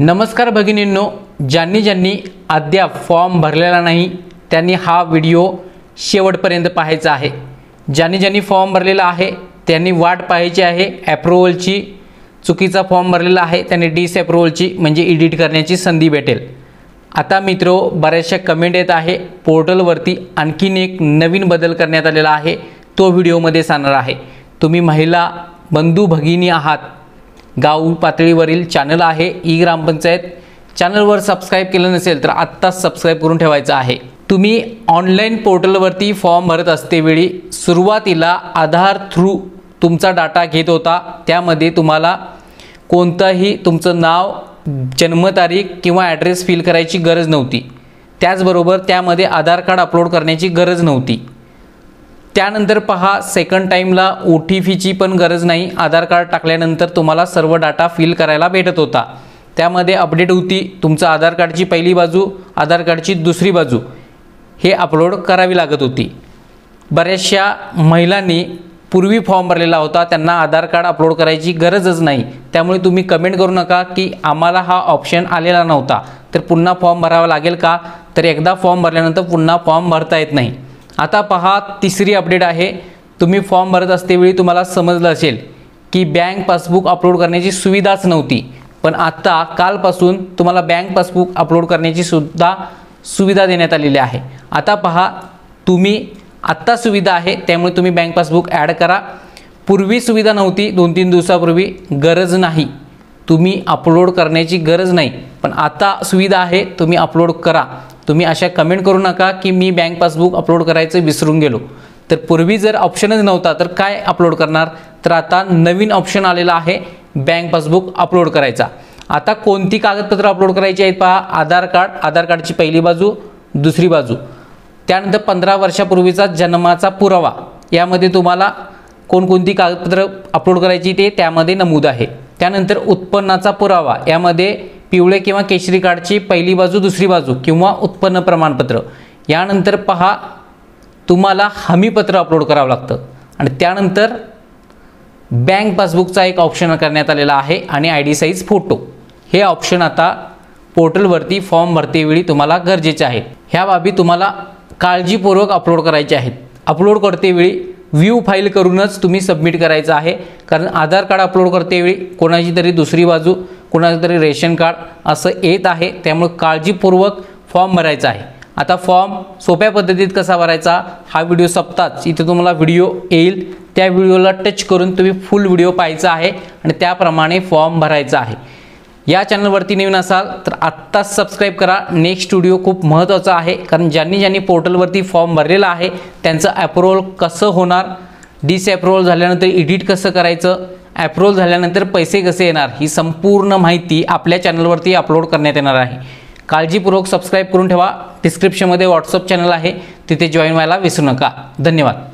नमस्कार भगिनींनो, ज्यांनी अद्याप फॉर्म भरलेला नाही त्यांनी हा व्हिडिओ शेवटपर्यंत पाहायचा आहे। ज्यांनी फॉर्म भरलेला आहे त्यांनी वाट पाहायची आहे अप्रूव्हलची। चुकीचा फॉर्म भरलेला आहे त्यांनी डिसअप्रूव्हलची म्हणजे एडिट करण्याची संधी भेटेल। आता मित्रो, बऱ्याचशा कमेंट येत आहे पोर्टलवरती आणखीन एक नवीन बदल करण्यात आलेला आहे, तो व्हिडिओमध्ये सांगणार आहे। तुम्ही महिला बंधू भगिनी आहात, गाव पातळीवरील चॅनल आहे ई ग्रामपंचायत, चॅनलवर सबस्क्राइब केलं नसेल तर आत्ताच सबस्क्राइब करून ठेवायचं आहे। तुम्ही ऑनलाइन पोर्टलवरती फॉर्म भरत असतेवेळी सुरुवातीला आधार थ्रू तुमचा डाटा घेत होता। त्यामध्ये तुम्हाला कोणताही तुमचं नाव, जन्मतारीख किंवा ॲड्रेस फिल करायची गरज नव्हती। त्याचबरोबर त्यामध्ये आधार कार्ड अपलोड करण्याची गरज नव्हती। त्यानंतर पहा, सेकंड टाइमला OTPची पण गरज नाही। आधार कार्ड टाकल्यानंतर तुम्हाला सर्व डाटा फिल करायला भेटत होता। त्यामध्ये अपडेट होती तुमचं आधार कार्डची पहिली बाजू, आधार कार्डची दुसरी बाजू हे अपलोड करावी लागत होती। बऱ्याचशा महिलांनी पूर्वी फॉर्म भरलेला होता, त्यांना आधार कार्ड अपलोड करायची गरजच नाही। त्यामुळे तुम्ही कमेंट करू नका की आम्हाला हा ऑप्शन आलेला नव्हता तर पुन्हा फॉर्म भरावा लागेल का, तर एकदा फॉर्म भरल्यानंतर पुन्हा फॉर्म भरता येत नाही। आता पहा, तिसरी अपडेट आहे। तुम्ही फॉर्म भरत असतेवेळी तुम्हाला समजलं असेल की बँक पासबुक अपलोड करण्याची सुविधाच नव्हती, पण आता कालपासून तुम्हाला बँक पासबुक अपलोड करण्याची सुद्धा सुविधा देण्यात आलेली आहे। आता पहा, तुम्ही आत्ता सुविधा आहे त्यामुळे तुम्ही बँक पासबुक ॲड करा। पूर्वी सुविधा नव्हती, 2-3 दिवसापूर्वी, गरज नाही, तुम्ही अपलोड करण्याची गरज नाही, पण आता सुविधा आहे, तुम्ही अपलोड करा। तुम्ही अशा कमेंट करू नका की मी बँक पासबुक अपलोड करायचं विसरून गेलो। तर पूर्वी जर ऑप्शनच नव्हता तर काय अपलोड करणार, तर आता नवीन ऑप्शन आलेला आहे बँक पासबुक अपलोड करायचा। आता कोणती कागदपत्र अपलोड करायची आहेत पहा, आधार कार्ड, आधार कार्डची पहिली बाजू, दुसरी बाजू, त्यानंतर 15 वर्षापूर्वीचा जन्माचा पुरावा, यामध्ये तुम्हाला कोणकोणती कागदपत्र अपलोड करायची ते त्यामध्ये नमूद आहे। त्यानंतर उत्पन्नाचा पुरावा, यामध्ये पिवळे किंवा केशरी कार्डची पहिली बाजू, दुसरी बाजू किंवा उत्पन्न प्रमाणपत्र। यानंतर पहा, तुम्हाला हमीपत्र अपलोड करावं लागतं आणि त्यानंतर बँक पासबुकचा एक ऑप्शन करण्यात आलेला आहे आणि ID साईज फोटो, हे ऑप्शन आता पोर्टलवरती फॉर्म भरतेवेळी तुम्हाला गरजेचे आहे। ह्या बाबी तुम्हाला काळजीपूर्वक अपलोड करायचे आहेत। अपलोड करतेवेळी व्ह्यू फाईल करूनच तुम्ही सबमिट करायचं आहे, कारण आधार कार्ड अपलोड करतेवेळी कोणाची तरी दुसरी बाजू, कोणाचं तरी रेशन कार्ड असं येत आहे, त्यामुळे काळजीपूर्वक फॉर्म भरायचा आहे। आता फॉर्म सोप्या पद्धतीत कसा भरायचा, हा व्हिडिओ संपताच इथे तुम्हाला व्हिडिओ येईल, त्या व्हिडिओला टच करून तुम्ही फुल व्हिडिओ पाहायचा आहे आणि त्याप्रमाणे फॉर्म भरायचा आहे। या चॅनलवरती नवीन असाल तर आत्ताच सबस्क्राइब करा। नेक्स्ट व्हिडिओ खूप महत्त्वाचा आहे, कारण ज्यांनी पोर्टलवरती फॉर्म भरलेला आहे त्यांचं अप्रूव्हल कसं होणार, डिसअप्रूव्हल झाल्यानंतर एडिट कसं करायचं, अप्रूव्हल झाल्यानंतर पैसे कसे येणार, ही संपूर्ण माहिती आपल्या चॅनलवरती अपलोड करण्यात येणार आहे। काळजीपूर्वक सबस्क्राइब करून ठेवा। डिस्क्रिप्शनमध्ये WhatsApp चॅनल आहे, तिथे जॉईन व्हायला विसरू नका। धन्यवाद।